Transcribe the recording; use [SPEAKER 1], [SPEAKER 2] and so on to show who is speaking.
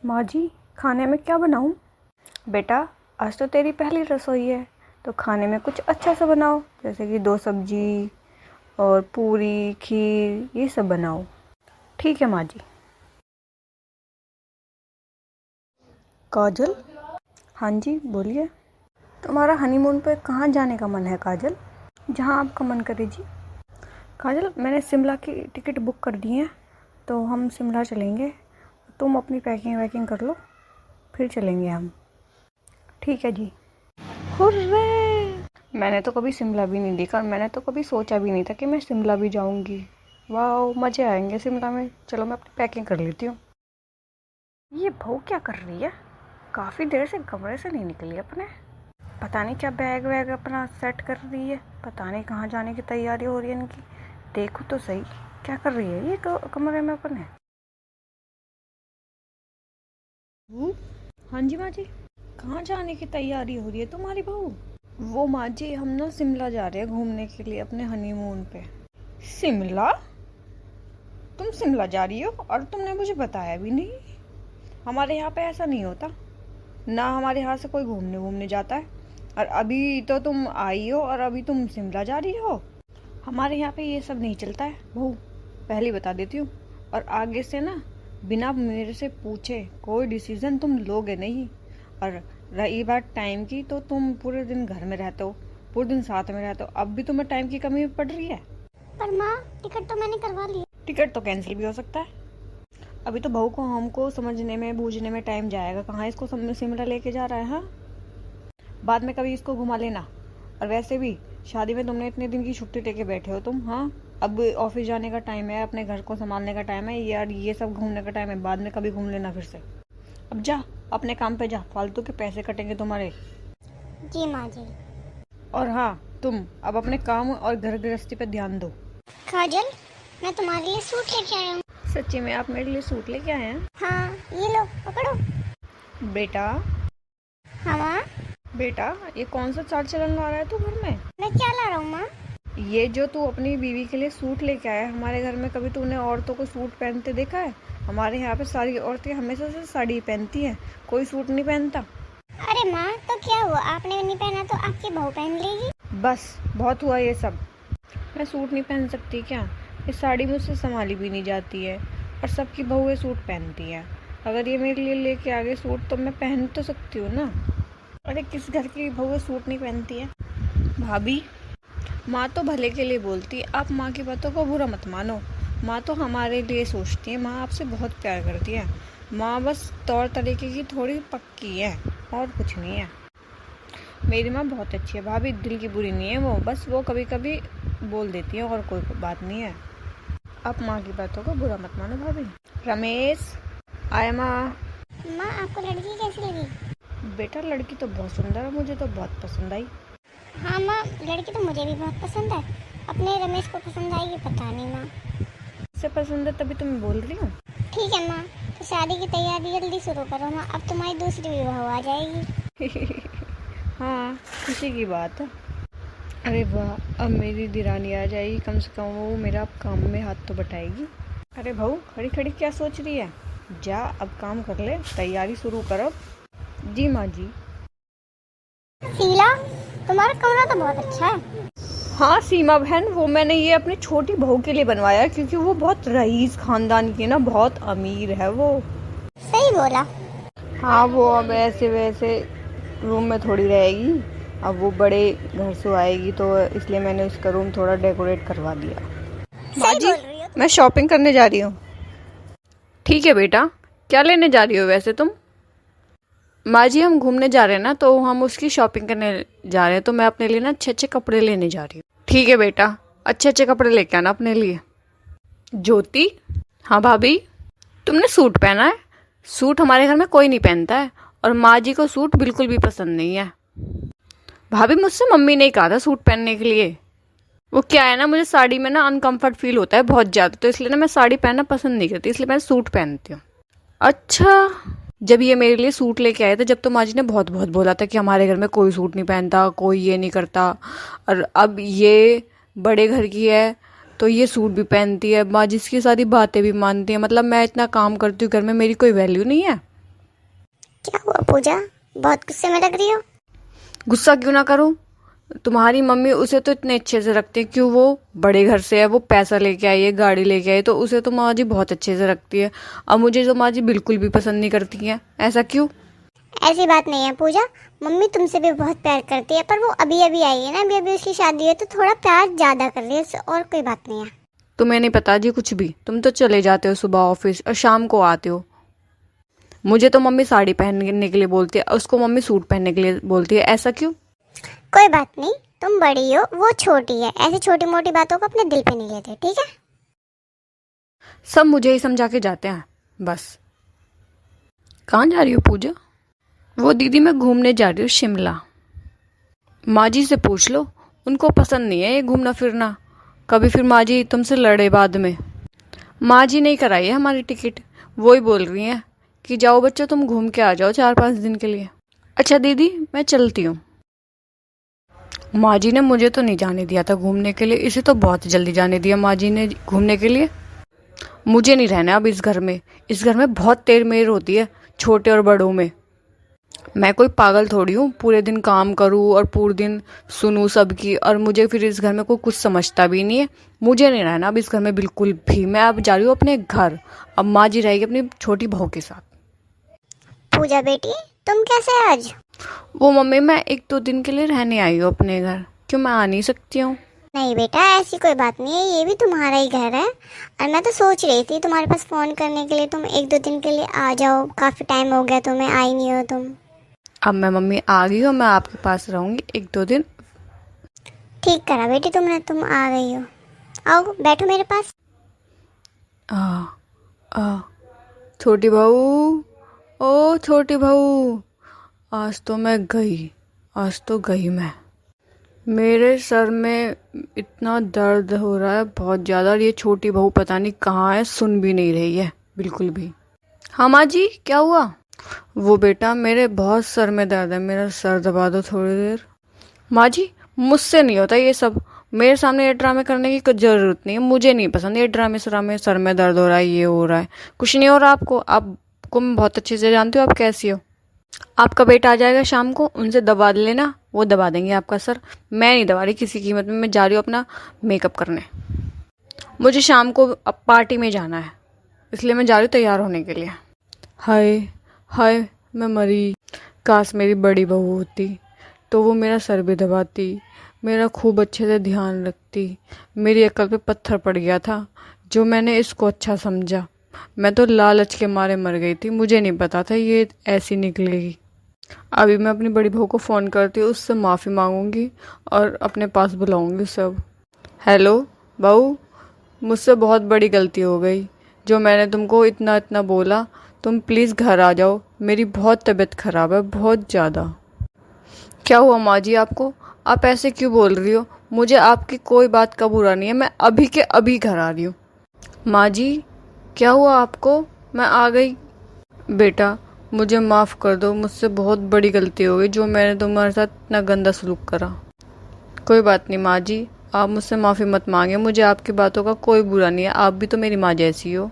[SPEAKER 1] माँ जी, खाने में क्या बनाऊँ? बेटा, आज तो तेरी पहली रसोई है, तो खाने में कुछ अच्छा सा बनाओ, जैसे कि 2 सब्जी और पूरी, खीर, ये सब बनाओ। ठीक है माँ जी। काजल? हाँ जी, बोलिए। तुम्हारा हनीमून पे कहाँ जाने का मन है काजल? जहाँ आपका मन करे जी। काजल, मैंने शिमला की टिकट बुक कर दी है, तो हम शिमला चलेंगे। तुम अपनी पैकिंग वैकिंग कर लो, फिर चलेंगे हम। ठीक है जी। हुर्रे! मैंने तो कभी शिमला भी नहीं देखा और मैंने तो कभी सोचा भी नहीं था कि मैं शिमला भी जाऊंगी। वाह, मज़े आएंगे शिमला में। चलो मैं अपनी पैकिंग कर लेती हूँ। ये बहू क्या कर रही है? काफ़ी देर से कमरे से नहीं निकली अपने। पता नहीं क्या बैग वैग अपना सेट कर रही है। पता नहीं कहाँ जाने की तैयारी हो रही है इनकी। देखो तो सही, क्या कर रही है ये कमरे में अपने। हाँ जी माँ जी। कहाँ जाने की तैयारी हो रही है तुम्हारी बहू? वो माँ जी, हम ना शिमला जा रहे हैं घूमने के लिए अपने हनीमून पे। शिमला? तुम शिमला जा रही हो और तुमने मुझे बताया भी नहीं? हमारे यहाँ पे ऐसा नहीं होता ना, हमारे यहाँ से कोई घूमने घूमने जाता है। और अभी तो तुम आई हो और अभी तुम शिमला जा रही हो। हमारे यहाँ पे ये सब नहीं चलता है बहू, पहले बता देती हूँ। और आगे से ना बिना मेरे से पूछे कोई डिसीजन तुम लोगे नहीं। और रही बात टाइम की, तो तुम पूरे दिन घर में रहते हो, पूरे दिन साथ में रहते हो, अब भी तुम्हें टाइम की कमी पड़ रही है।
[SPEAKER 2] पर माँ, टिकट तो मैंने करवा ली।
[SPEAKER 1] टिकट तो कैंसिल भी हो सकता है। अभी तो बहू को हमको समझने में बूझने में टाइम जाएगा। कहाँ इसको शिमला लेके जा रहा है? हाँ, बाद में कभी इसको घुमा लेना। और वैसे भी शादी में तुमने इतने दिन की छुट्टी लेके बैठे हो तुम। हाँ, अब ऑफिस जाने का टाइम है, अपने घर को संभालने का टाइम है यार, ये सब घूमने का टाइम है। बाद में कभी घूम लेना फिर से। अब जा, अपने काम पे जा, फालतू के पैसे कटेंगे तुम्हारे।
[SPEAKER 2] जी माँ जी।
[SPEAKER 1] और हाँ, तुम अब अपने काम और घर गृहस्थी पे ध्यान दो।
[SPEAKER 2] काजल, मैं तुम्हारे लिए सूट लेके आया हूँ।
[SPEAKER 1] सच्ची में आप मेरे लिए सूट लेके आए हैं?
[SPEAKER 2] हाँ, ये लो पकड़ो।
[SPEAKER 1] बेटा,
[SPEAKER 2] हाँ माँ।
[SPEAKER 1] बेटा, ये कौन सा चाल चलन ला रहा है तू घर में?
[SPEAKER 2] मैं क्या ला रहा हूँ माँ?
[SPEAKER 1] ये जो तू अपनी बीवी के लिए सूट लेके आया है, हमारे घर में कभी तूने औरतों को सूट पहनते देखा है? हमारे यहाँ पे सारी औरतें हमेशा से साड़ी पहनती हैं, कोई सूट नहीं पहनता।
[SPEAKER 2] अरे माँ, तो क्या हुआ, आपने नहीं पहना तो आपकी बहू पहन लेगी।
[SPEAKER 1] बस बहुत हुआ ये सब। मैं सूट नहीं पहन सकती क्या? ये साड़ी मुझसे संभाली भी नहीं जाती है और सबकी बहुएं सूट पहनती हैं। अगर ये मेरे लिए लेके आ गए सूट तो मैं पहन तो सकती हूँ ना। अरे किस घर की बहुएं सूट नहीं पहनती है? भाभी, माँ तो भले के लिए बोलती है, आप माँ की बातों को बुरा मत मानो। माँ तो हमारे लिए सोचती है, माँ आपसे बहुत प्यार करती है। माँ बस तौर तरीके की थोड़ी पक्की है और कुछ नहीं है। मेरी माँ बहुत अच्छी है भाभी, दिल की बुरी नहीं है वो, बस वो कभी कभी बोल देती है और कोई बात नहीं है। आप माँ की बातों को बुरा मत मानो भाभी। रमेश, आया माँ।
[SPEAKER 2] माँ, आपको लड़की कैसी लगी?
[SPEAKER 1] बेटा, लड़की तो बहुत सुंदर है, मुझे तो बहुत पसंद आई।
[SPEAKER 2] हाँ माँ, लड़की तो मुझे भी बहुत पसंद है। अपने रमेश को पसंद आएगी पता नहीं माँ।
[SPEAKER 1] से पसंद है तभी तो मैं बोल रही हूँ।
[SPEAKER 2] ठीक है माँ, तो शादी की तैयारी जल्दी शुरू करो माँ, अब तुम्हारी दूसरी भी बहू आ जाएगी।
[SPEAKER 1] हाँ, खुशी की बात है। अरे वाह, अब मेरी दिरानी आ जाएगी, कम से कम वो मेरा काम में हाथ तो बटाएगी। अरे बहू, खड़ी खड़ी क्या सोच रही है? जा अब काम कर ले, तैयारी शुरू करो। जी माँ जी।
[SPEAKER 2] शीला, तुम्हारा कमरा तो बहुत अच्छा है।
[SPEAKER 1] हाँ सीमा बहन, वो मैंने ये अपनी छोटी बहू के लिए बनवाया क्योंकि वो बहुत रईस खानदान की ना, बहुत अमीर है वो।
[SPEAKER 2] सही बोला।
[SPEAKER 1] हाँ, वो अब ऐसे वैसे रूम में थोड़ी रहेगी, अब वो बड़े घर से आएगी, तो इसलिए मैंने उसका रूम थोड़ा डेकोरेट करवा दिया। माँ
[SPEAKER 2] सही
[SPEAKER 1] जी,
[SPEAKER 2] बोल रही हो तुम।
[SPEAKER 1] मैं शॉपिंग करने जा रही हूँ। ठीक है बेटा, क्या लेने जा रही हो वैसे तुम? माँ जी, हम घूमने जा रहे हैं ना, तो हम उसकी शॉपिंग करने जा रहे हैं, तो मैं अपने लिए ना अच्छे अच्छे कपड़े लेने जा रही हूँ। ठीक है बेटा, अच्छे अच्छे कपड़े लेके आना अपने लिए। ज्योति। हाँ भाभी। तुमने सूट पहना है? सूट हमारे घर में कोई नहीं पहनता है और माँ जी को सूट बिल्कुल भी पसंद नहीं है। भाभी, मुझसे मम्मी ने कहा था सूट पहनने के लिए। वो क्या है ना, मुझे साड़ी में ना अनकंफर्ट फील होता है बहुत ज़्यादा, तो इसलिए ना मैं साड़ी पहनना पसंद नहीं करती, इसलिए मैं सूट पहनती हूँ। अच्छा, जब ये मेरे लिए सूट लेके आए थे, जब तो माँ जी ने बहुत बहुत बोला था कि हमारे घर में कोई सूट नहीं पहनता, कोई ये नहीं करता, और अब ये बड़े घर की है तो ये सूट भी पहनती है, माँ जिसकी सारी बातें भी मानती है। मतलब मैं इतना काम करती हूँ घर में, मेरी कोई वैल्यू नहीं है।
[SPEAKER 2] क्या हुआ पूजा, बहुत गुस्से में लग रही हो?
[SPEAKER 1] गुस्सा क्यों ना करूं? तुम्हारी मम्मी उसे तो इतने अच्छे से रखती है, क्यों? वो बड़े घर से है, वो पैसा लेके आई है, गाड़ी लेके आई, तो उसे तो माँ जी बहुत अच्छे से रखती है। अब मुझे तो माँ जी बिल्कुल भी पसंद नहीं करती है। ऐसा क्यों?
[SPEAKER 2] ऐसी बात नहीं है पूजा, मम्मी तुमसे भी बहुत प्यार करती है, पर वो अभी अभी आई है ना, अभी अभी उसकी शादी है, तो थोड़ा प्यार ज्यादा कर रही है, इससे और कोई बात नहीं है।
[SPEAKER 1] तुम्हें नहीं पता जी कुछ भी। तुम तो चले जाते हो सुबह ऑफिस और शाम को आते हो। मुझे तो मम्मी साड़ी पहनने के लिए बोलती है और उसको मम्मी सूट पहनने के लिए बोलती है। ऐसा क्यों?
[SPEAKER 2] कोई बात नहीं, तुम बड़ी हो, वो छोटी है, ऐसी छोटी मोटी बातों को अपने दिल पे नहीं लेते, ठीक है?
[SPEAKER 1] सब मुझे ही समझा के जाते हैं बस। कहाँ जा रही हो पूजा? वो दीदी मैं घूमने जा रही हूँ शिमला। माँ जी से पूछ लो, उनको पसंद नहीं है ये घूमना फिरना। कभी फिर माँ जी तुमसे लड़े बाद में। माँ जी नहीं कराई है हमारी टिकट, वो ही बोल रही हैं कि जाओ बच्चों तुम घूम के आ जाओ 4-5 दिन के लिए। अच्छा दीदी मैं चलती हूँ। माँ जी ने मुझे तो नहीं जाने दिया था घूमने के लिए, इसे तो बहुत जल्दी जाने दिया माँ जी ने घूमने के लिए। मुझे नहीं रहना अब इस घर में। इस घर में बहुत तेर मेर होती है छोटे और बड़ों में। मैं कोई पागल थोड़ी हूँ पूरे दिन काम करूँ और पूरे दिन सुनूँ सबकी, और मुझे फिर इस घर में कोई कुछ समझता भी नहीं है। मुझे नहीं रहना अब इस घर में बिल्कुल भी। मैं अब जा रही हूँ अपने घर। अब माँ जी रहेगी अपनी छोटी बहू के साथ।
[SPEAKER 2] पूजा बेटी, तुम कैसे आज?
[SPEAKER 1] वो मम्मी मैं 1-2 दिन के लिए रहने आई हूँ अपने घर। क्यों मैं आ नहीं सकती हूँ?
[SPEAKER 2] नहीं बेटा, ऐसी कोई बात नहीं है, ये भी तुम्हारा ही घर है। और मैं तो सोच रही थी तुम्हारे पास फोन करने के लिए, तुम 1-2 दिन के लिए आ जाओ, काफी टाइम हो गया तुम्हें आई नहीं हो तुम।
[SPEAKER 1] अब मैं मम्मी आ गई हूँ, मैं आपके पास रहूँगी 1-2 दिन।
[SPEAKER 2] ठीक करा बेटी तुमने, तुम आ गई हो। आओ बैठो मेरे पास।
[SPEAKER 1] आ, आ, छोटी बहू, ओ छोटी बहू, आज तो मैं गई। आज तो गई मैं। मेरे सर में इतना दर्द हो रहा है बहुत ज़्यादा, और ये छोटी बहू पता नहीं कहाँ है, सुन भी नहीं रही है बिल्कुल भी। हाँ माँ जी क्या हुआ? वो बेटा मेरे बहुत सर में दर्द है, मेरा सर दबा दो थोड़ी देर। माँ जी मुझसे नहीं होता ये सब। मेरे सामने ये ड्रामे करने की कोई ज़रूरत नहीं है। मुझे नहीं पसंद ये ड्रामे सरामे। सर में दर्द हो रहा है, ये हो रहा है। कुछ नहीं हो रहा आपको। आपको मैं बहुत अच्छे से जानती हूँ आप कैसी हो। आपका बेटा आ जाएगा शाम को, उनसे दबा लेना, वो दबा देंगे आपका सर। मैं नहीं दबा रही किसी कीमत में। मैं जा रही हूँ अपना मेकअप करने। मुझे शाम को अब पार्टी में जाना है, इसलिए मैं जा रही हूँ तैयार होने के लिए। हाय हाय मैं मरी। काश मेरी बड़ी बहू होती तो वो मेरा सर भी दबाती, मेरा खूब अच्छे से ध्यान रखती। मेरी अक्ल पे पत्थर पड़ गया था जो मैंने इसको अच्छा समझा। मैं तो लालच के मारे मर गई थी, मुझे नहीं पता था ये ऐसी निकलेगी। अभी मैं अपनी बड़ी बहू को फ़ोन करती हूँ, उससे माफ़ी मांगूंगी और अपने पास बुलाऊंगी सब। हेलो बहू, मुझसे बहुत बड़ी गलती हो गई जो मैंने तुमको इतना इतना बोला। तुम प्लीज़ घर आ जाओ, मेरी बहुत तबीयत ख़राब है, बहुत ज़्यादा। क्या हुआ माँ जी आपको? आप ऐसे क्यों बोल रही हो? मुझे आपकी कोई बात का बुरा नहीं है, मैं अभी के अभी घर आ रही हूँ। माँ जी क्या हुआ आपको? मैं आ गई। बेटा मुझे माफ़ कर दो, मुझसे बहुत बड़ी गलती हो गई जो मैंने तुम्हारे साथ इतना गंदा सलूक करा। कोई बात नहीं माँ जी, आप मुझसे माफ़ी मत मांगे। मुझे आपकी बातों का कोई बुरा नहीं है, आप भी तो मेरी माँ जैसी हो।